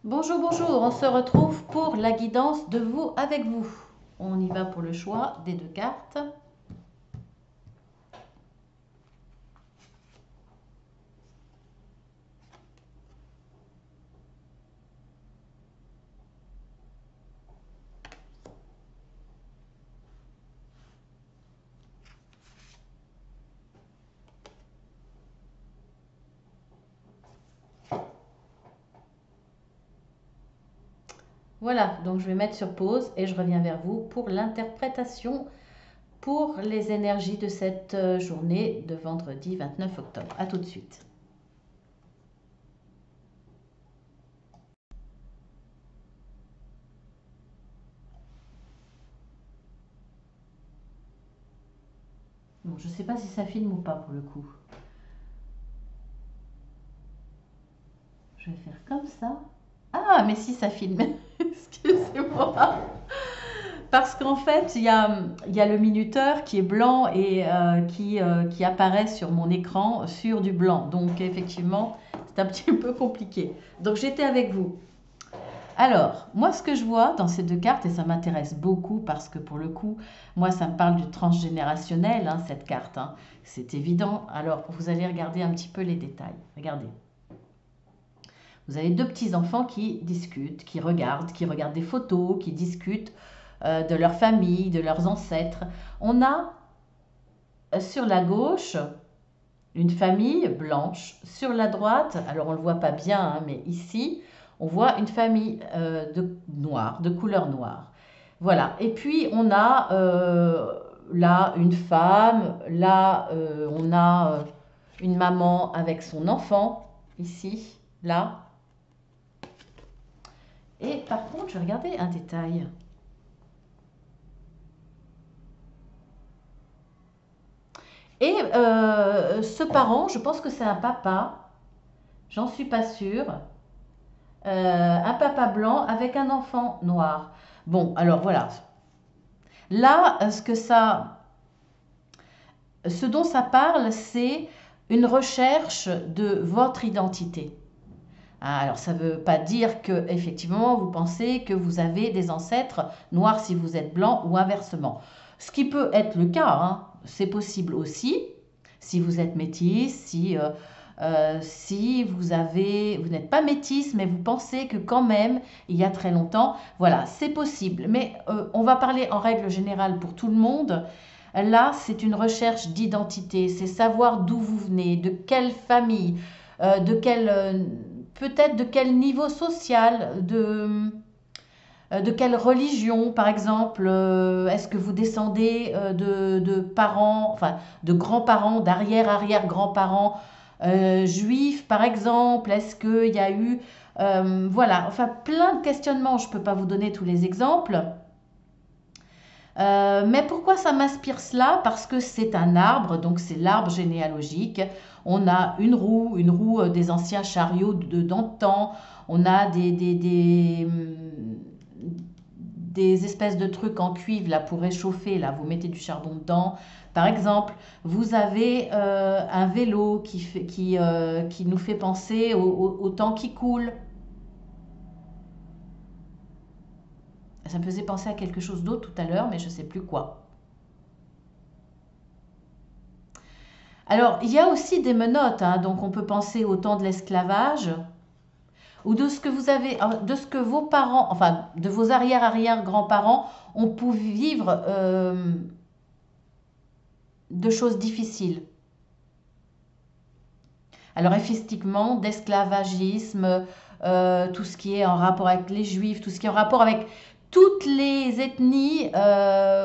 Bonjour, bonjour, on se retrouve pour la guidance de vous avec vous. On y va pour le choix des deux cartes. Voilà, donc je vais mettre sur pause et je reviens vers vous pour l'interprétation pour les énergies de cette journée de vendredi 29 octobre. A tout de suite. Bon, je ne sais pas si ça filme ou pas pour le coup. Je vais faire comme ça. Ah, mais si ça filme. Excusez-moi. Parce qu'en fait, il y a le minuteur qui est blanc et qui apparaît sur mon écran sur du blanc. Donc effectivement, c'est un petit peu compliqué. Donc j'étais avec vous. Alors, moi ce que je vois dans ces deux cartes, et ça m'intéresse beaucoup parce que pour le coup, moi ça me parle du transgénérationnel, hein, cette carte. Hein. C'est évident. Alors, vous allez regarder un petit peu les détails. Regardez. Vous avez deux petits-enfants qui discutent, qui regardent des photos, qui discutent de leur famille, de leurs ancêtres. On a sur la gauche une famille blanche. Sur la droite, alors on ne le voit pas bien, hein, mais ici, on voit une famille de couleur noire. Voilà. Et puis on a là une femme, là on a une maman avec son enfant, ici, là. Et par contre, je vais regarder un détail. Et ce parent, je pense que c'est un papa, j'en suis pas sûre, un papa blanc avec un enfant noir. Bon, alors voilà. Là, ce dont ça parle, c'est une recherche de votre identité. Alors, ça ne veut pas dire que effectivement vous pensez que vous avez des ancêtres noirs si vous êtes blanc ou inversement. Ce qui peut être le cas, hein, c'est possible aussi si vous êtes métis, si vous n'êtes pas métis, mais vous pensez que quand même, il y a très longtemps, voilà, c'est possible. Mais on va parler en règle générale pour tout le monde. Là, c'est une recherche d'identité, c'est savoir d'où vous venez, de quelle famille, de quel peut-être de quel niveau social, de quelle religion, par exemple. Est-ce que vous descendez de parents, enfin de grands-parents, d'arrière-arrière-grands-parents juifs, par exemple? Est-ce qu'il y a eu... voilà, enfin plein de questionnements, je ne peux pas vous donner tous les exemples. Mais pourquoi ça m'inspire cela? Parce que c'est un arbre, donc c'est l'arbre généalogique. On a une roue des anciens chariots d'antan. On a des espèces de trucs en cuivre là pour réchauffer. Là, vous mettez du charbon dedans. Par exemple, vous avez un vélo qui nous fait penser au temps qui coule. Ça me faisait penser à quelque chose d'autre tout à l'heure, mais je ne sais plus quoi. Alors, il y a aussi des menottes, hein, donc on peut penser au temps de l'esclavage, ou de ce que vous avez, de ce que vos parents, enfin de vos arrière-arrière-grands-parents ont pu vivre de choses difficiles. Alors effectivement, d'esclavagisme, tout ce qui est en rapport avec les juifs, tout ce qui est en rapport avec toutes les ethnies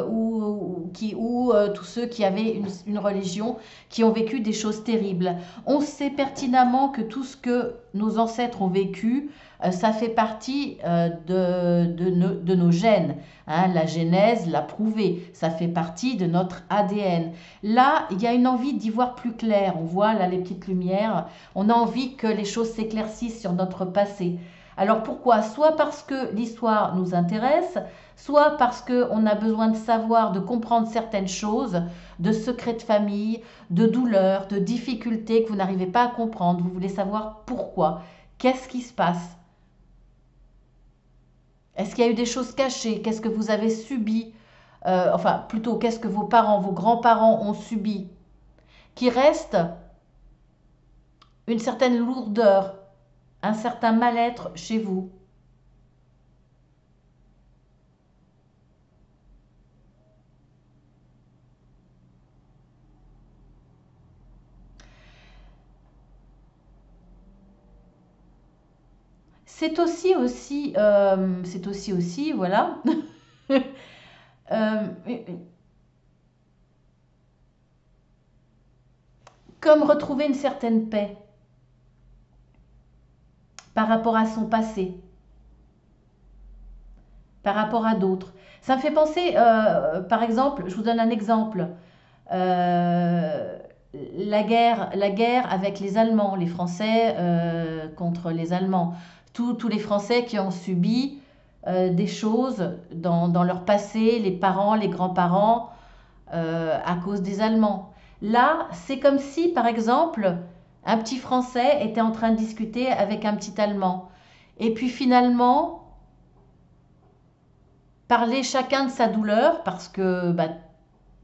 ou tous ceux qui avaient une religion, qui ont vécu des choses terribles. On sait pertinemment que tout ce que nos ancêtres ont vécu, ça fait partie de nos gènes. Hein, la Genèse l'a prouvé, ça fait partie de notre ADN. Là, il y a une envie d'y voir plus clair. On voit là les petites lumières. On a envie que les choses s'éclaircissent sur notre passé. Alors pourquoi? Soit parce que l'histoire nous intéresse, soit parce qu'on a besoin de savoir, de comprendre certaines choses, de secrets de famille, de douleurs, de difficultés que vous n'arrivez pas à comprendre. Vous voulez savoir pourquoi. Qu'est-ce qui se passe? Est-ce qu'il y a eu des choses cachées? Qu'est-ce que vous avez subi? Enfin, plutôt, qu'est-ce que vos parents, vos grands-parents ont subi? Qui reste une certaine lourdeur, un certain mal-être chez vous. C'est aussi, voilà, euh, comme retrouver une certaine paix par rapport à son passé, par rapport à d'autres. Ça me fait penser, par exemple, je vous donne un exemple, euh, la guerre avec les Allemands, les Français contre les Allemands. Tous les Français qui ont subi des choses dans leur passé, les parents, les grands-parents, à cause des Allemands. Là, c'est comme si, par exemple, un petit Français était en train de discuter avec un petit Allemand. Et puis finalement, parler chacun de sa douleur, parce que bah,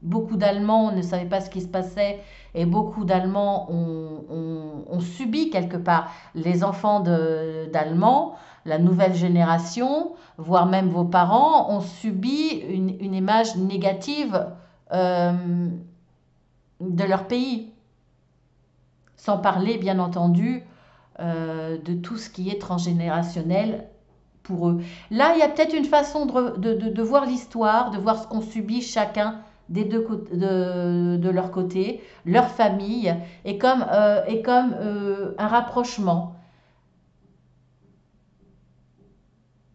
beaucoup d'Allemands ne savaient pas ce qui se passait et beaucoup d'Allemands ont subi quelque part. Les enfants d'Allemands, la nouvelle génération, voire même vos parents, ont subi une image négative euh, de leur pays. Sans parler, bien entendu, de tout ce qui est transgénérationnel pour eux. Là, il y a peut-être une façon de voir l'histoire, de voir ce qu'ont subi chacun des deux de leur côté, leur famille, et comme un rapprochement,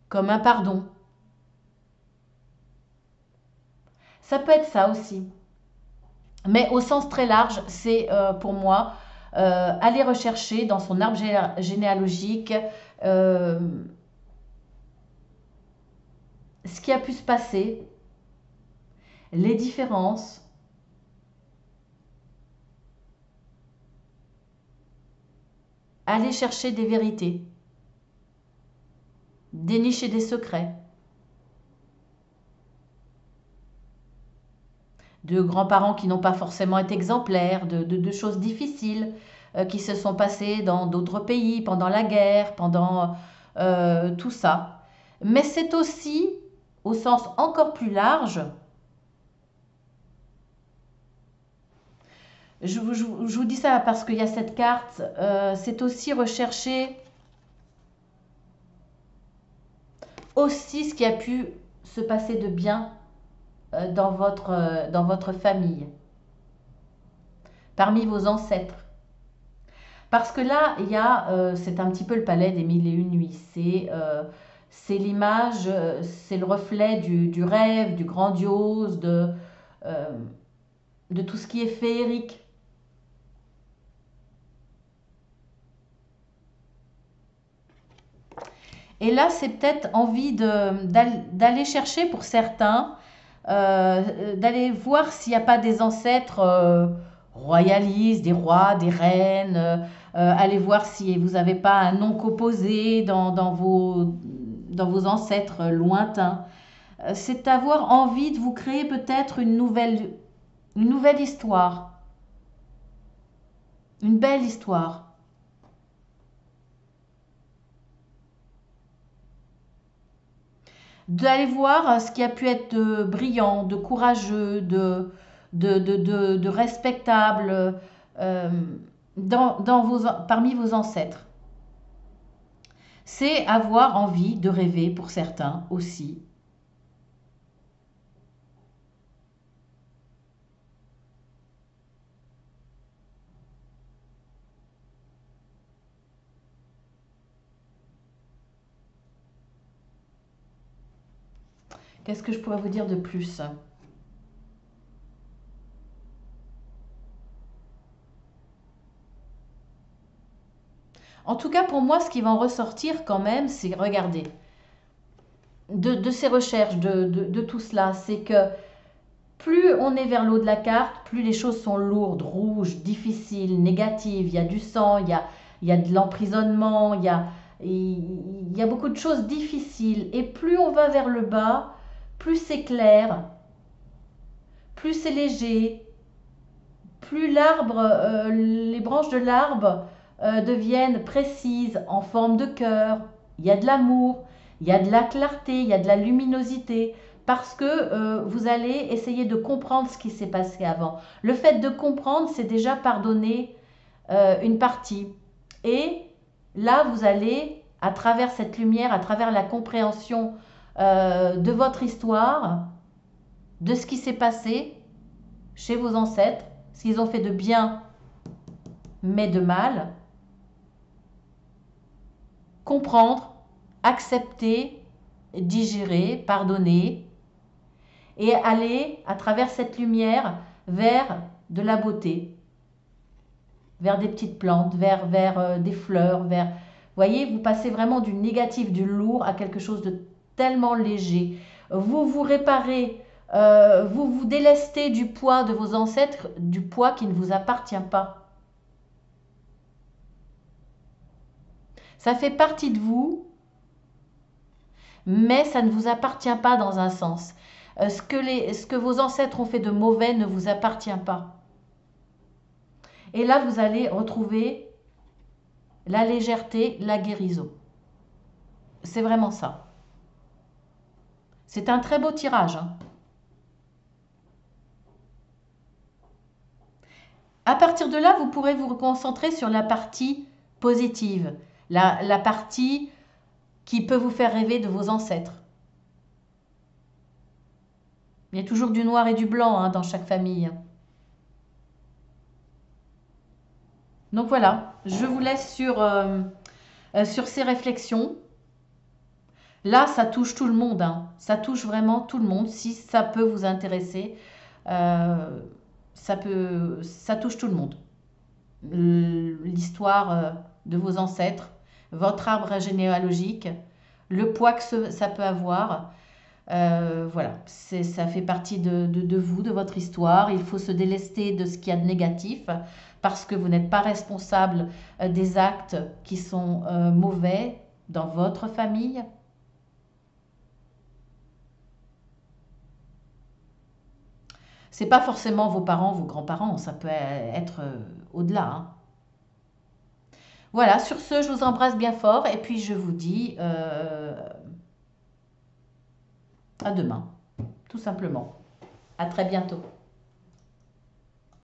comme un pardon. Ça peut être ça aussi. Mais au sens très large, c'est pour moi aller rechercher dans son arbre généalogique euh, ce qui a pu se passer, les différences, aller chercher des vérités, dénicher des secrets, de grands-parents qui n'ont pas forcément été exemplaires, de choses difficiles qui se sont passées dans d'autres pays, pendant la guerre, pendant tout ça. Mais c'est aussi, au sens encore plus large, je vous dis ça parce qu'il y a cette carte, c'est aussi rechercher aussi ce qui a pu se passer de bien dans votre famille, parmi vos ancêtres. Parce que là, c'est un petit peu le palais des mille et une nuits. C'est l'image, c'est le reflet du rêve, du grandiose, euh, de tout ce qui est féerique. Et là, c'est peut-être envie d'aller chercher pour certains, d'aller voir s'il n'y a pas des ancêtres royalistes, des rois, des reines. Aller voir si vous n'avez pas un nom composé dans vos ancêtres lointains. C'est avoir envie de vous créer peut-être une nouvelle histoire, une belle histoire. D'aller voir ce qui a pu être de brillant, de courageux, de respectable euh, parmi vos ancêtres. C'est avoir envie de rêver pour certains aussi. Qu'est-ce que je pourrais vous dire de plus? En tout cas, pour moi, ce qui va en ressortir quand même, c'est, regardez, de ces recherches, de tout cela, c'est que plus on est vers le haut de la carte, plus les choses sont lourdes, rouges, difficiles, négatives. Il y a du sang, il y a de l'emprisonnement, il y a beaucoup de choses difficiles. Et plus on va vers le bas, plus c'est clair, plus c'est léger, plus l'arbre, les branches de l'arbre deviennent précises, en forme de cœur. Il y a de l'amour, il y a de la clarté, il y a de la luminosité, parce que vous allez essayer de comprendre ce qui s'est passé avant. Le fait de comprendre, c'est déjà pardonner une partie. Et là, vous allez, à travers cette lumière, à travers la compréhension de votre histoire, de ce qui s'est passé chez vos ancêtres, ce qu'ils ont fait de bien, mais de mal, comprendre, accepter, digérer, pardonner, et aller à travers cette lumière vers de la beauté, vers des petites plantes, vers des fleurs, vers... Vous voyez, vous passez vraiment du négatif, du lourd à quelque chose de tellement léger. Vous vous réparez, vous vous délestez du poids de vos ancêtres, du poids qui ne vous appartient pas. Ça fait partie de vous, mais ça ne vous appartient pas dans un sens. Ce que vos ancêtres ont fait de mauvais ne vous appartient pas. Et là, vous allez retrouver la légèreté, la guérison. C'est vraiment ça. C'est un très beau tirage, hein. À partir de là, vous pourrez vous concentrer sur la partie positive, la partie qui peut vous faire rêver de vos ancêtres. Il y a toujours du noir et du blanc, hein, dans chaque famille. Donc voilà, je vous laisse sur ces réflexions. Là, ça touche tout le monde, hein. Ça touche vraiment tout le monde. Si ça peut vous intéresser, ça touche tout le monde. L'histoire de vos ancêtres, votre arbre généalogique, le poids que ça peut avoir. Voilà, ça fait partie de vous, de votre histoire. Il faut se délester de ce qu'il y a de négatif parce que vous n'êtes pas responsable des actes qui sont mauvais dans votre famille. C'est pas forcément vos parents, vos grands-parents, ça peut être au-delà, hein. Voilà, sur ce, je vous embrasse bien fort et puis je vous dis à demain, tout simplement. À très bientôt.